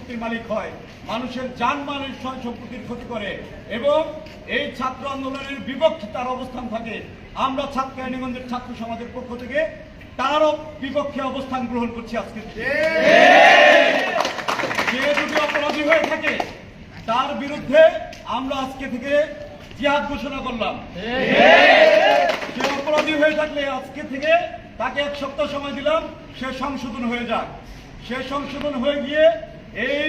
সম্পত্তির মালিক হয়, মানুষের জানমালের সয় সম্পত্তির ক্ষতি করে এবং এই ছাত্র আন্দোলনের বিপক্ষে তার অবস্থান থাকে, আমরা কেরানীগঞ্জের ছাত্র সমাজের পক্ষ থেকে তারও বিপক্ষে অবস্থান গ্রহণ করছি। আজকে যে যদি অপরাধী হয়ে থাকে তার বিরুদ্ধে আমরা আজকে থেকে জিহাদ ঘোষণা করলাম। সে অপরাধী হয়ে থাকলে আজকে থেকে তাকে 1 সপ্তাহ সময় দিলাম, সে সংশোধন হয়ে যাক। সে সংশোধন হয়ে গিয়ে এই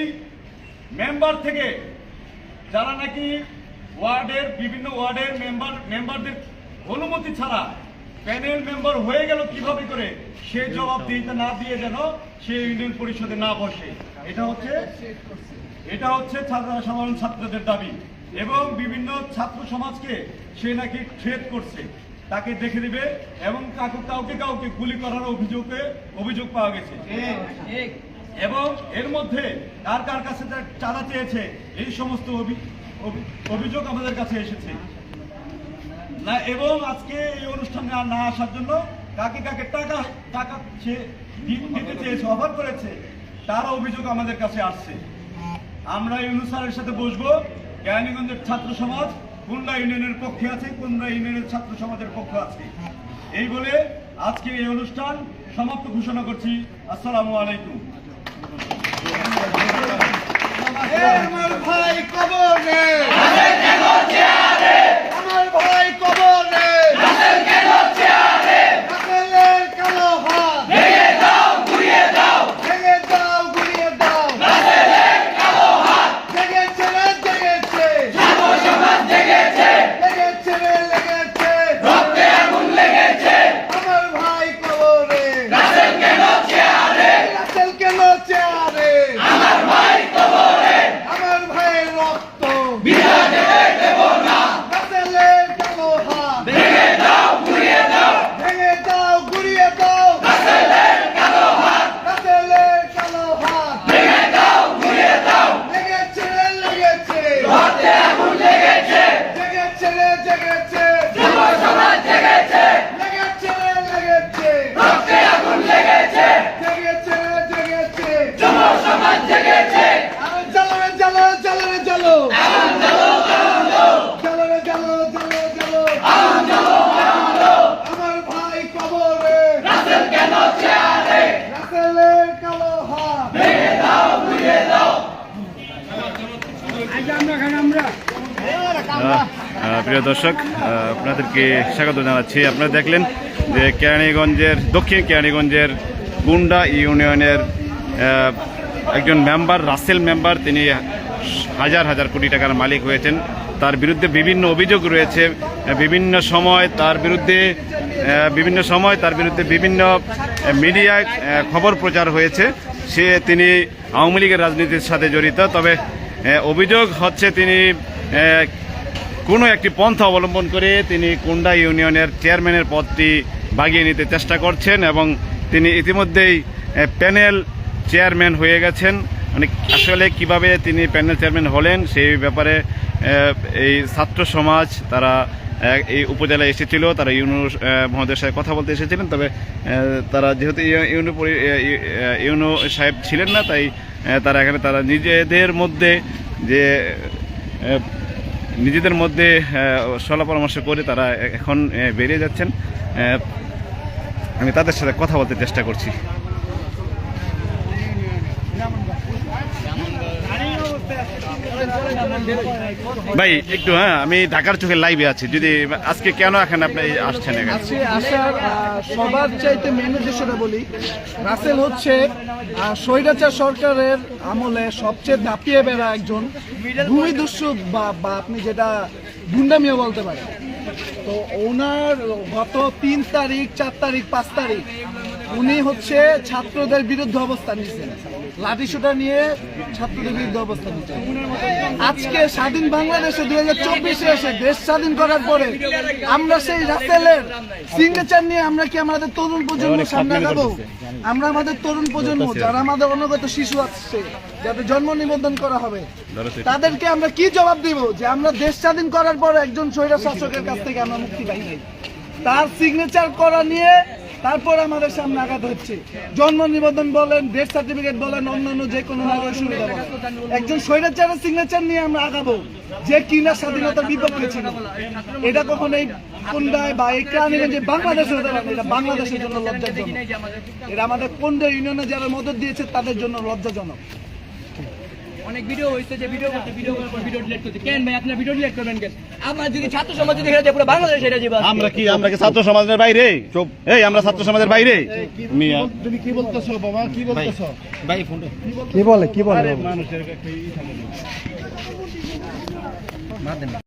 মেম্বার থেকে যারা নাকি ওয়ার্ডের বিভিন্ন ওয়ার্ডের মেম্বারদের অনুমতি ছাড়া প্যানেল মেম্বার হয়ে গেল কিভাবে করে, সে জবাবদিহিতা না দিয়ে যেন সে ইউনিয়ন পরিষদে না বসে। এটা হচ্ছে সাধারণ ছাত্রদের দাবি এবং বিভিন্ন ছাত্র সমাজকে সে নাকি থ্রেট করছে, তাকে দেখে দিবে এবং কাউকে গুলি করার অভিযোগ পাওয়া গেছে এবং এর মধ্যে কার কাছে চাঁদা চেয়েছে, এই সমস্ত অভিযোগ আমাদের কাছে এসেছে না। এবং আজকে এই অনুষ্ঠানে না আসার জন্য কাকে টাকা দিতে চেয়েছে, অফার করেছে, তার অভিযোগ আমাদের কাছে আসছে। আমরা ইউনূস স্যারের সাথে বসবো। কেরানীগঞ্জের ছাত্র সমাজ কুন্ডা ইউনিয়নের পক্ষে আছে, কুন্ডা ইউনিয়নের ছাত্র সমাজের পক্ষে আছে। এই বলে আজকে এই অনুষ্ঠান সমাপ্ত ঘোষণা করছি। আসসালামু আলাইকুম। আমার ভাই কবরে, আমার ভাই কবরে, রাসেলের কালো হাত ভেঙে দাও, গুড়িয়ে দাও, ভেঙে দাও, গুড়িয়ে দাও, রাসেলের কালো হাত জেগেছে রে, জেগেছে, ছাত্র সমাজ জেগেছে, লেগেছে রে, লেগেছে, রক্তে আগুন লেগেছে। আমার ভাই কবরে, রাসেল কেন চেয়ারে, রাসেল কেন চেয়ারে, আমার ভাই কবরে, আমার ভাইয়ের রক্ত বিনা দেবে দেব না, রাসেলের কালো হাত ভেঙে দাও, গুড়িয়ে দাও, ভেঙে দাও, গুড়িয়ে দাও, রাসেলের কালো হাত, রাসেলের কালো হাত ভেঙে দাও, গুড়িয়ে দাও, লেগেছে রে, লেগেছে, রক্তে আগুন লেগেছে, জেগেছে রে, জেগেছে, যুব সমাজ জেগেছে, লেগেছে রে, লেগেছে, রক্তে আগুন লেগেছে, জেগেছে রে, জেগেছে, যুব সমাজ জেগেছে। আরে চলো রে, চলো, চলো রে, চলো, আগুন জ্বালো, আগুন জ্বালো, চলো রে, চলো, চলো, চলো, আগুন জ্বালো, আগুন জ্বালো। আমার ভাই কবরে, রাসেল কেন চেয়ারে, রাসেলের কালো হাত ভেঙে দাও, গুড়িয়ে দাও। প্রিয় দর্শক, আপনাদেরকে স্বাগত জানাচ্ছি। আপনারা দেখলেন যে দক্ষিণ কেরানীগঞ্জের কুন্ডা ইউনিয়নের একজন মেম্বার, রাসেল মেম্বার, তিনি হাজার হাজার কোটি টাকার মালিক হয়েছেন। তার বিরুদ্ধে বিভিন্ন অভিযোগ রয়েছে, বিভিন্ন সময় তার বিরুদ্ধে বিভিন্ন মিডিয়ায় খবর প্রচার হয়েছে তিনি আওয়ামী লীগের রাজনীতির সাথে জড়িত। তবে অভিযোগ হচ্ছে তিনি কোনো একটি পন্থা অবলম্বন করে তিনি কুন্ডা ইউনিয়নের চেয়ারম্যানের পদটি বাগিয়ে নিতে চেষ্টা করছেন এবং তিনি ইতিমধ্যেই প্যানেল চেয়ারম্যান হয়ে গেছেন। মানে আসলে কিভাবে তিনি প্যানেল চেয়ারম্যান হলেন সেই ব্যাপারে এই ছাত্র সমাজ তারা এই উপজেলায় এসেছিল, তারা ইউনূস মহোদয়ের সাথে কথা বলতে এসেছিলেন। তবে তারা যেহেতু ইউনূ সাহেব ছিলেন না, তাই তারা নিজেদের মধ্যে সলা পরামর্শ করে তারা এখন বেরিয়ে যাচ্ছেন। আমি তাদের সাথে কথা বলতে চেষ্টা করছি। ভাই একটু, আমি ঢাকার চোখে লাইভে আছি, যদি আজকে কেন এখন আপনি আসছেন? আসার সবার চাইতে মেন উদ্দেশ্যটা বলি, রাসেল হচ্ছে স্বৈরাচার সরকারের আমলে সবচেয়ে দাপিয়ে বেড়া একজন ভূমিদস্যু বা আপনি যেটা গুন্ডামিও বলতে পারেন। তো ওনার গত 3 তারিখ, 4 তারিখ, 5 তারিখ উনি হচ্ছে ছাত্রদের বিরুদ্ধে অবস্থান নিয়েছেন, লাঠিসোঁটা নিয়ে ছাত্রদের বিরুদ্ধে অবস্থান নিয়েছেন। আজকে স্বাধীন বাংলাদেশে 2024-এ এসে দেশ স্বাধীন করার পরে আমরা সেই রাসেলের সিগনেচার নিয়ে আমরা কি আমাদের তরুণ প্রজন্ম সামনে যাবো? আমরা আমাদের তরুণ প্রজন্ম যারা আমাদের অনুগত শিশু আছে, যাদের জন্ম নিবন্ধন করা হবে, তাদেরকে আমরা কি জবাব দিব যে আমরা দেশ স্বাধীন করার পরে একজন স্বৈর শাসকের কাছ থেকে আমরা মুক্তি পাই নাই? তার সিগনেচার করা নিয়ে তারপর আমাদের সামনে আঘাত হচ্ছে। জন্ম নিবন্ধন বলেন, ডেথ সার্টিফিকেট বলেন, অন্যান্য যে কোনো নাগরিক সুবিধা বলেন, একজন স্বৈরাচারের সিগনেচার নিয়ে আমরা আগাবো যে কিনা স্বাধীনতার বিপক্ষে ছিল। এটা কখন এই কোন্ডায় বা এই ক্রানীগঞ্জে বাংলাদেশে হতে পারে না। এটা বাংলাদেশের জন্য লজ্জাজনক। এটা আমাদের কোন্ডা ইউনিয়নে যারা মদত দিয়েছে তাদের জন্য লজ্জাজনক। অনেক ভিডিও হয়েছে যে ভিডিও করতে ভিডিও করার পর ভিডিও ডিলিট করতে কেন ভাই আপনারা ভিডিও ডিলিট করবেন কেন? আমার যদি ছাত্র সমাজ যদি হেরে যায় পুরো বাংলাদেশ হেরে যাবে। আমরা কি ছাত্র সমাজের বাইরে? এই আমরা ছাত্র সমাজের বাইরে? মিয়া তুমি কি বলতেছো বাবা, কি বলতেছো? ভাই ফোনটা কি বলে মানুষের একটা ই থাকে না।